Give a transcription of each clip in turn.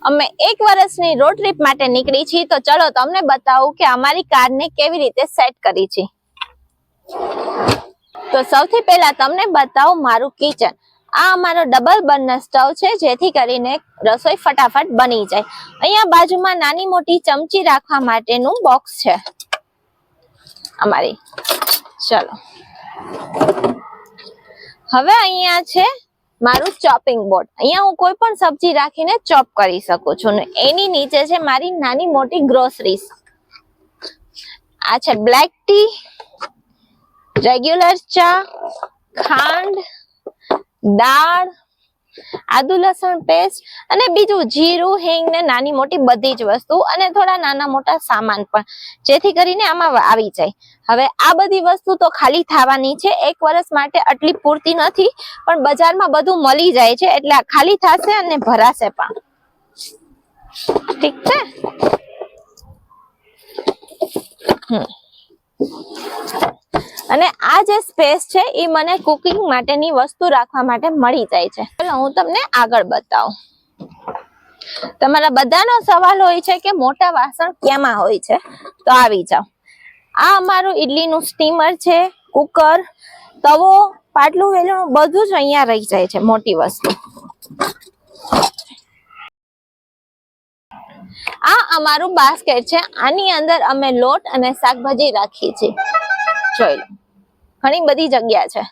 અમે 1 વર્ષની road trip માટે નીકળી છીએ, તો ચલો તમને બતાવું કે અમારી કારને કેવી રીતે સેટ કરી છે। તો સૌથી પહેલા તમને બતાવું મારું કિચન। આ અમારો ડબલ બર્નર સ્ટવ છે, જેથી કરીને રસોઈ ફટાફટ બની જાય। અહીંયા બાજુમાં નાની મોટી ચમચી રાખવા માટેનું બોક્સ છે અમારી। ચલો હવે અહીંયા છે મારું ચોપિંગ બોર્ડ। અહીંયા હું કોઈ પણ સબ્જી રાખીને ચોપ કરી શકું છું ને એની નીચે છે મારી નાની મોટી ગ્રોસરીઝ। આ છે બ્લેક ટી, રેગ્યુલર ચા, ખાંડ, દાળ, આદુ લસણ પેસ્ટ અને બીજું જીરું, હિંગ ને નાની મોટી બધી જ વસ્તુ અને થોડા નાના મોટા સામાન પણ, જેથી કરીને આમાં આવી જાય। હવે આ બધી વસ્તુ તો ખાલી થવાની છે, 1 વર્ષ માટે આટલી પૂરતી નથી, પણ બજારમાં બધું મળી જાય છે એટલે આ ખાલી થશે અને ભરાશે પણ। ઠીક છે। અને આ જે સ્પેસ છે એ મને કુકિંગ માટેની વસ્તુ રાખવા માટે મળી જાય છે। ચલો હું તમને આગળ બતાવું। તમારા બધાનો સવાલ હોય છે કે મોટા વાસણ કેમાં હોય છે, તો આવી જાઓ। આ અમારું ઈડલીનું સ્ટીમર છે, કુકર, તવો, પાટલું વેલણ બધું જ અહીંયા રહી જાય છે મોટી વસ્તુ। આ અમારું બાસ્કેટ છે, આની અંદર અમે લોટ અને શાકભાજી રાખીએ છીએ। જોઈ લો, ઘણી બધી જગ્યા છે।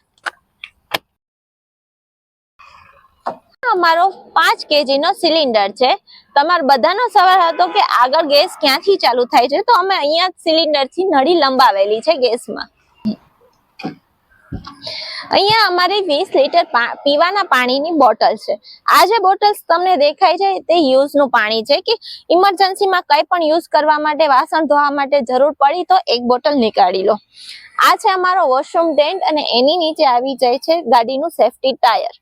અમારો 5 kg નો સિલિન્ડર છે। તમારો બધાનો સવાલ હતો કે આગળ ગેસ ક્યાંથી ચાલુ થાય છે, તો અમે અહીંયા સિલિન્ડર થી નળી લંબાવેલી છે ગેસમાં। અહીંયા અમારી 20 લીટર પીવાના પાણીની બોટલ છે। આ જે બોટલ્સ તમને દેખાય છે તે યુઝનું પાણી છે, કે ઇમરજન્સીમાં કંઈ પણ યુઝ કરવા માટે, વાસણ ધોવા માટે જરૂર પડી તો એક બોટલ નીકાળી લો। આ છે અમારો વોશરૂમ ટેન્ટ અને એની નીચે આવી જાય છે ગાડીનું સેફટી ટાયર।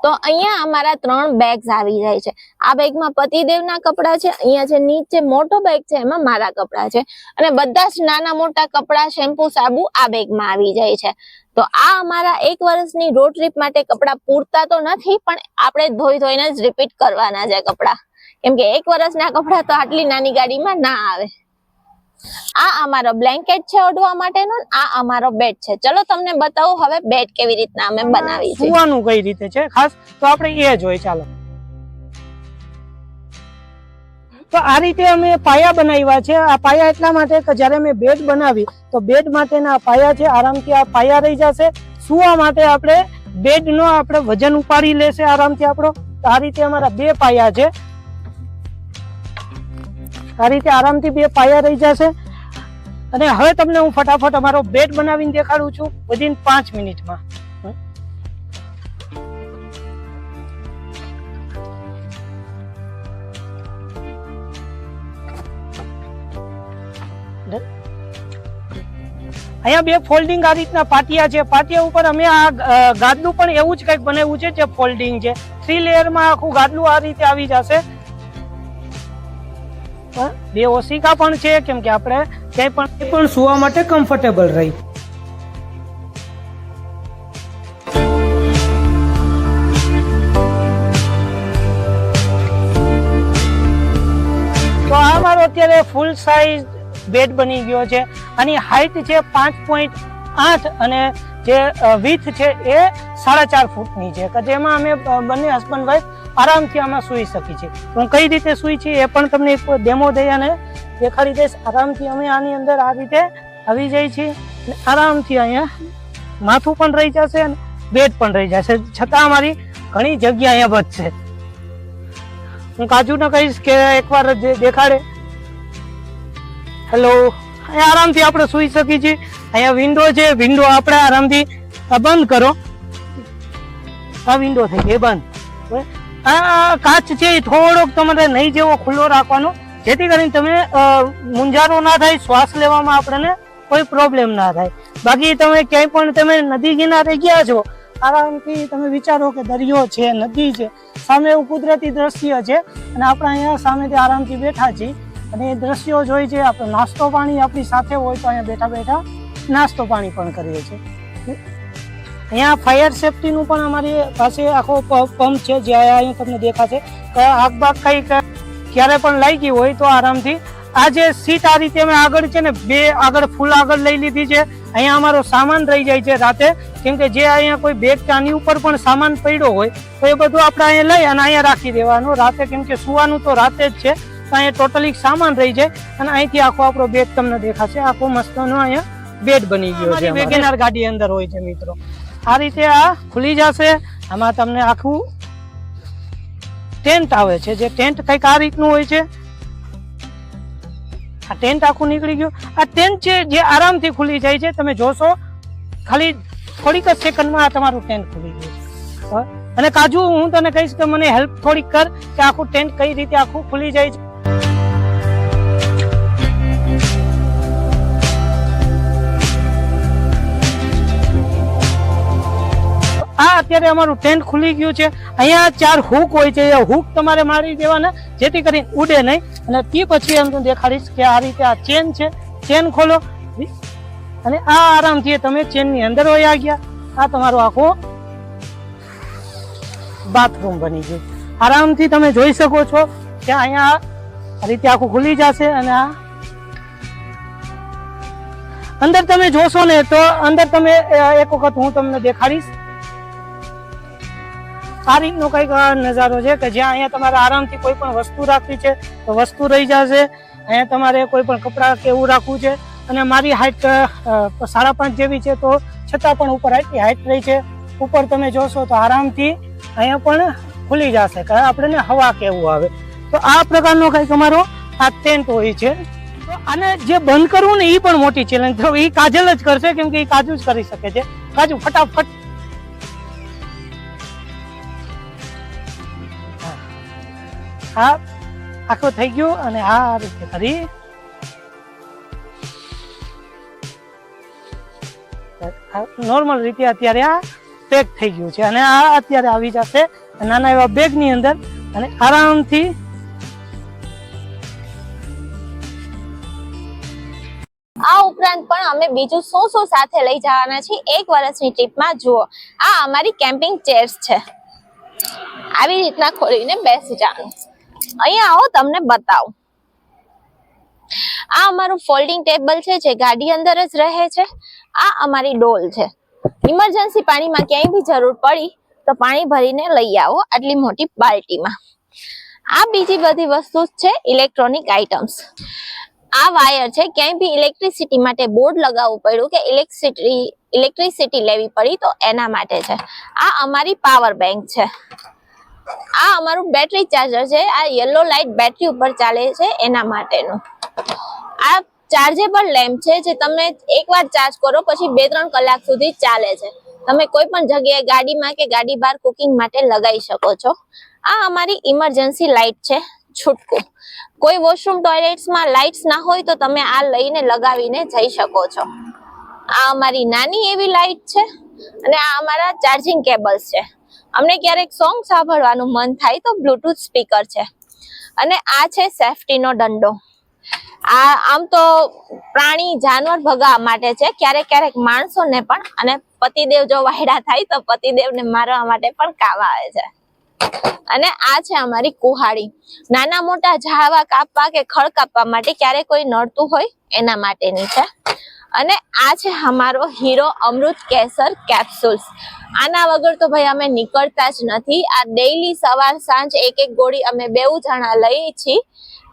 તો અહીંયા અમારા 3 બેગ્સ આવી જાય છે। આ બેગમાં પતિદેવના કપડા છે, અહીંયા જે નીચે મોટો બેગ છે એમાં મારા કપડા છે, અને બધા જ નાના મોટા કપડા, શેમ્પુ, સાબુ આ બેગમાં આવી જાય છે। તો આ અમારા 1 વર્ષની રોડ ટ્રીપ માટે કપડા પૂરતા તો નથી, પણ આપણે ધોઈ ધોઈને જ રિપીટ કરવાના છે કપડા, કેમ કે 1 વર્ષના કપડા તો આટલી નાની ગાડીમાં ના આવે। આ અમારો બ્લેન્કેટ છે ઓઢવા માટેનો, આ અમારો બેડ છે। ચલો તમને બતાવું હવે બેડ કેવી રીતના અમે બનાવી છે, સુવાનું કઈ રીતે છે ખાસ, તો આપણે એ જોઈ। ચાલો, તો આ રીતે અમે પાયા બનાવ્યા છે। આ પાયા એટલા માટે કે જ્યારે અમે બેડ બનાવી તો બેડ માટેના પાયા છે, આરામથી આ પાયા રહી જશે। સુવા માટે આપણે બેડનો આપણે વજન ઉપાડી લેશે આરામથી આપણો। તો આ રીતે અમારા 2 પાયા છે, આ રીતે આરામથી 2 પાયા રહી જશે। અને હવે તમને હું ફટાફટ અમારો બેડ બનાવીને દેખાડું છું વિધિન 5 મિનિટમાં। અહીંયા 2 ફોલ્ડિંગ આ રીતના પાટિયા છે। પાટિયા ઉપર અમે આ ગાદલું પણ એવું જ કંઈક બનાવ્યું છે, જે ફોલ્ડિંગ છે। 3 લેયરમાં આખું ગાદલું આ રીતે આવી જશે। 2 ઓશિકા પણ છે, કેમ કે આપણે ક્યાંય પણ સુવા માટે કમ્ફર્ટેબલ રહી। તો આ મારો અત્યારે ફૂલ સાઇઝ બેડ બની ગયો છે। આની હાઈટ છે 5.8 અને જે વિથ છે એ 4.5 ફૂટની છે, કે જેમાં અમે બંને હસબન્ડ વાઈફ આરામથી આમાં સૂઈ શકી છીએ। હું કઈ રીતે સૂઈ છીએ એ પણ તમને એક ડેમો દઈ અને દેખાડી દઈશ। આરામથી અમે આની અંદર આ રીતે આવી જાય છીએ, આરામથી અહીંયા માથું પણ રહી જશે અને બેડ પણ રહી જશે, છતાં અમારી ઘણી જગ્યા અહીંયા બચશે। હું કાજુને કહીશ કે એકવાર દેખાડે। હેલો, અહીંયા આરામથી આપણે સૂઈ શકીએ છીએ। અહીંયા વિન્ડો છે, વિન્ડો આપણે આરામથી બંધ કરો। આ વિન્ડો થઈ ગઈ બંધ। આ કાચ છે એ થોડોક તમારે નહીં જેવો ખુલ્લો રાખવાનો, જેથી કરીને તમે મૂંઝારો ના થાય, શ્વાસ લેવામાં આપણને કોઈ પ્રોબ્લેમ ના થાય। બાકી તમે ક્યાંય પણ તમે નદી કિનારે ગયા છો, આરામથી તમે વિચારો કે દરિયો છે, નદી છે, સામે એવું કુદરતી દ્રશ્ય છે, અને આપણે અહીંયા સામેથી આરામથી બેઠા છીએ અને એ દ્રશ્યો જોઈ છે। આપણે નાસ્તો પાણી આપણી સાથે હોય તો અહીંયા બેઠા બેઠા નાસ્તો પાણી પણ કરીએ છીએ। અહીંયા ફાયર સેફટીનું પણ અમારી પાસે આખો પંપ છે, જે અહીંયા તમને દેખાશે કે આગ બાગ કઈ ક્યારે પણ લાગી હોય તો આરામથી આ જે સીટ આ રીતે અમે આગળ છે ને બે આગળ ફૂલ આગળ લઈ લીધી છે. અહીંયા અમારો સામાન રહી જાય છે રાતે, કેમ કે જે અહીંયા કોઈ બેગ કે આની ઉપર પણ સામાન પડ્યો હોય તો એ બધું આપણે અહીંયા લઈ અને અહીંયા રાખી દેવાનું રાતે, કેમ કે સુવાનું તો રાતે જ છે. તો અહીંયા ટોટલી સામાન રહી જાય અને અહીંથી આખો આપણો બેગ તમને દેખાશે. આખો મસ્તનો અહીંયા બેડ બની ગયો છે. વેગેનાર ગાડી અંદર હોય છે મિત્રો. આ રીતે આ ખુલી જશે. આમાં તમને આખું ટેન્ટ આવે છે, જે ટેન્ટ કંઈક આ રીતનું હોય છે. આ ટેન્ટ આખું નીકળી ગયું. આ ટેન્ટ છે જે આરામથી ખુલી જાય છે. તમે જોશો ખાલી થોડીક જ સેકન્ડમાં આ તમારું ટેન્ટ ખુલી ગયું છે. અને કાજુ હું તને કહીશ કે મને હેલ્પ થોડીક કર કે આખું ટેન્ટ કઈ રીતે આખું ખુલી જાય છે. આ અત્યારે અમારું ટેન્ટ ખુલી ગયું છે. અહીંયા 4 હુક હોય છે, એ હુક તમારે મારી દેવાના જેથી કરીને ઉડે નહીં. અને તે પછી એમ દેખાડીશ કે આ રીતે આ ચેન છે, ચેન ખોલો અને આ આરામથી તમે ચેનની અંદર વયા ગયા. આ તમારો આખો બાથરૂમ બની ગયું. આરામથી તમે જોઈ શકો છો કે અહીંયા આ રીતે આખું ખુલી જશે. અને આ અંદર તમે જોશો ને તો અંદર તમે એક વખત હું તમને દેખાડીશ. આ રીતનો કઈક નજારો છે કે જ્યાં અહીંયા તમારે આરામથી કોઈ પણ વસ્તુ રાખવી છે તો વસ્તુ રહી જશે. અહીંયા તમારે કોઈ પણ કપડાં કે એવું રાખવું છે. અને મારી હાઈટ 5.5 જેવી છે, તો છતાં પણ ઉપર આટલી હાઈટ રહી છે. ઉપર તમે જોશો તો આરામથી અહીંયા પણ ખુલી જશે કે આપણને હવા કેવું આવે. તો આ પ્રકારનો કઈક અમારો આ ટેન્ટ હોય છે. તો આને જે બંધ કરવું ને એ પણ મોટી ચેલેન્જ. તો એ કાજલ જ કરશે, કેમ કે એ કાજુ જ કરી શકે છે. કાજુ ફટાફટ. આ આખો થઈ ગયો અને આ રીતે કરી નોર્મલ રીતે અત્યારે આ પેક થઈ ગયું છે. અને આ અત્યારે આવી જશે નાના એવા બેગ ની અંદર અને આરામથી આ ઉપરાંત પણ અમે બીજું શું સાથે લઈ જવાના છીએ 1 વર્ષની ટ્રીપમાં. જુઓ, આ અમારી કેમ્પિંગ ચેર્સ છે. આવી રીતના ખોલીને બેસી જવાનું. અહીંયા આવો, તમને બતાવું. આ અમારું ફોલ્ડિંગ ટેબલ છે, જે ગાડી અંદર જ રહે છે. આ અમારી ડોલ છે. ઇમરજન્સી પાણીમાં ક્યાંય બી જરૂર પડી તો પાણી ભરીને લઈ આવો આટલી મોટી બાલ્ટીમાં. આ બીજી બધી વસ્તુ છે, ઇલેક્ટ્રોનિક આઇટમ્સ. આ વાયર છે, ક્યાંય બી ઇલેક્ટ્રિસિટી માટે બોર્ડ લગાવવું પડ્યું કે ઇલેક્ટ્રિસિટી લેવી પડી તો એના માટે છે. આ અમારી પાવર બેંક છે. આ અમારું બેટરી ચાર્જર છે. આ યલો લાઇટ બેટરી ઉપર ચાલે છે એના માટેનું. આ ચાર્જેબલ લેમ્પ છે, જે તમે એકવાર ચાર્જ કરો પછી 2-3 કલાક સુધી ચાલે છે. તમે કોઈ પણ જગ્યાએ ગાડીમાં કે ગાડી બહાર કુકિંગ માટે લગાવી શકો છો. આ અમારી ઇમરજન્સી લાઇટ છે, છૂટકું. કોઈ વોશરૂમ ટોયલેટ્સમાં લાઇટ્સ ના હોય તો તમે આ લઈને લગાવીને જઈ શકો છો. આ અમારી નાની એવી લાઇટ છે. અને આ અમારા ચાર્જિંગ કેબલ્સ છે. અમને ક્યારેક સોંગ સાંભળવાનું મન થાય તો બ્લુટૂથ સ્પીકર છે. અને આ છે સેફટીનો દંડો. આ આમ તો પ્રાણી જાનવર ભગાવવા માટે છે, ક્યારેક માણસોને પણ. અને પતિદેવ જો વાયડા થાય તો પતિદેવને મારવા માટે પણ કામ આવે છે. અને આ છે અમારી કુહાડી. નાના મોટા ઝાડવા કાપવા કે ખડ કાપવા માટે ક્યારે કોઈ નડતું હોય એના માટેની છે. અને આ છે અમારો હીરો અમૃત કેસર કેપ્સ્યુલ્સ. આના વગર તો ભાઈ અમે નીકળતા જ નથી. આ ડેઈલી સવાર સાંજ 1-1 ગોળી અમે 2 જણા લઈએ છીએ,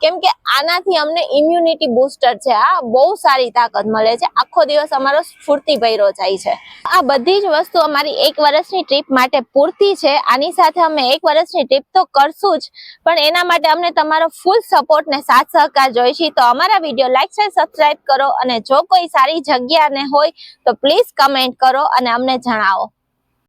કેમ કે આનાથી અમને ઇમ્યુનિટી બૂસ્ટર છે. આ બહુ સારી તાકાત મળે છે. આખો દિવસ અમારો સ્ફૂર્તિ ભર્યો જાય છે. આ બધી જ વસ્તુ અમારી 1 વર્ષની ટ્રીપ માટે પૂરતી છે. આની સાથે અમે 1 વર્ષની ટ્રીપ તો કરશું જ, પણ એના માટે અમને તમારો ફૂલ સપોર્ટ ને સાથ સહકાર જોઈએ છે. તો અમારા વિડીયો લાઈક શેર સબસ્ક્રાઇબ કરો. અને જો કોઈ સારી જગ્યા ને હોય તો પ્લીઝ કમેન્ટ કરો અને અમને જણાવો.